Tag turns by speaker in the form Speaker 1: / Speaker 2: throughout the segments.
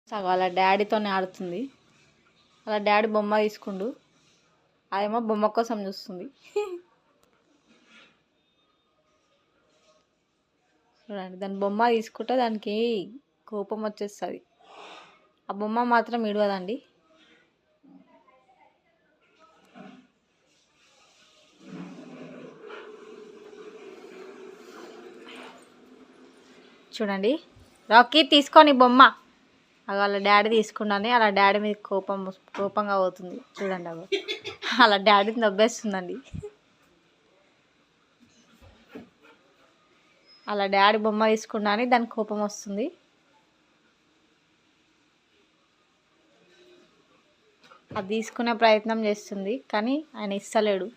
Speaker 1: సగం వాళ్ళ డాడీతోనే ఆడుతుంది. వాళ్ళ డాడీ బొమ్మ తీసుకుండు, అదేమో బొమ్మ కోసం చూస్తుంది. చూడండి, దాని బొమ్మ తీసుకుంటే దానికి కోపం వచ్చేస్తుంది. ఆ బొమ్మ మాత్రం ఇడవదండి. చూడండి, రాకీ తీసుకొని బొమ్మ. వాళ్ళ డాడీ తీసుకున్నానే అలా డాడీ మీద కోపంగా పోతుంది. చూడండి, అగో అలా డాడీని దబ్బేస్తుందండి. అలా డాడీ బొమ్మ తీసుకున్నాని దానికి కోపం వస్తుంది. అది తీసుకునే ప్రయత్నం చేస్తుంది, కానీ ఆయన ఇస్తలేడు.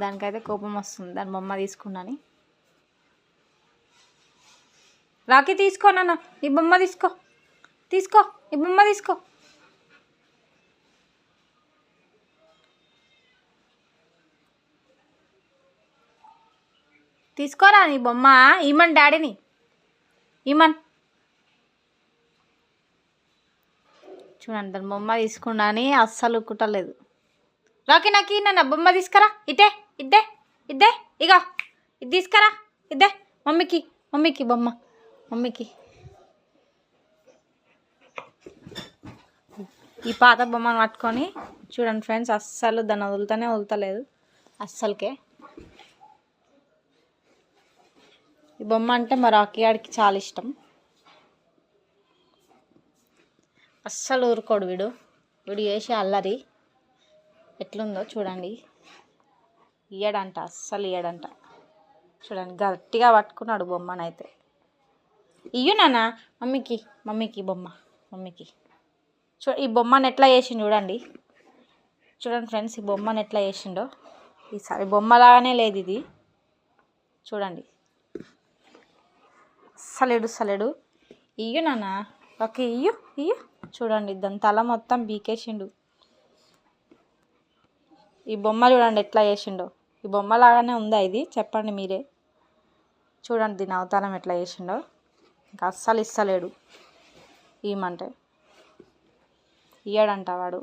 Speaker 1: దానికైతే కోపం వస్తుంది దాని బొమ్మ తీసుకున్నాని. రాకీ తీసుకో నాన్న, ఈ బొమ్మ తీసుకో, ఈ బొమ్మ తీసుకో. తీసుకోరా నీ బొమ్మ, ఈమన్ డాడీని ఈమన్. చూడండి, దాని బొమ్మ తీసుకున్నాని అస్సలు కుట్టలేదు. రాకీ నాకి నన్ను బొమ్మ తీసుకురా, ఇదే ఇద్దే ఇద్దే, ఇక ఇది తీసుకురా, ఇద్దే మమ్మీకి బొమ్మ, మమ్మీకి. ఈ పాత బొమ్మను పట్టుకొని చూడండి ఫ్రెండ్స్, అస్సలు దాన్ని వదులుతలేదు అస్సలకే. ఈ బొమ్మ అంటే మా రాకీ గాడికి చాలా ఇష్టం. అస్సలు ఊరుకోడు వీడు చేసే అల్లరి ఎట్లుందో చూడండి. ఇయ్యడంట, అస్సలు ఇయ్యడంట. చూడండి, గట్టిగా పట్టుకున్నాడు బొమ్మనైతే. ఇయ్యు నాన్న, మమ్మీకి బొమ్మ, మమ్మీకి. ఈ బొమ్మను ఎట్లా చేసిండు చూడండి ఫ్రెండ్స్, ఈ బొమ్మను ఎట్లా చేసిండో. ఈసారి బొమ్మలాగానే లేదు ఇది. చూడండి, అస్సలు ఏడుస్తలేడు. ఇయ్యు నాన్న, ఓకే ఇయ్యు. చూడండి, దాని తల మొత్తం బీకేసిండు. ఈ బొమ్మ చూడండి ఎట్లా చేసిండో. ఈ బొమ్మలాగానే ఉందా ఇది? చెప్పండి మీరే. చూడండి దీని అవతారం ఎట్లా చేసిండో. ఇంకా అస్సలు ఇస్తలేడు. ఏమంటే ఇయ్యడంట వాడు.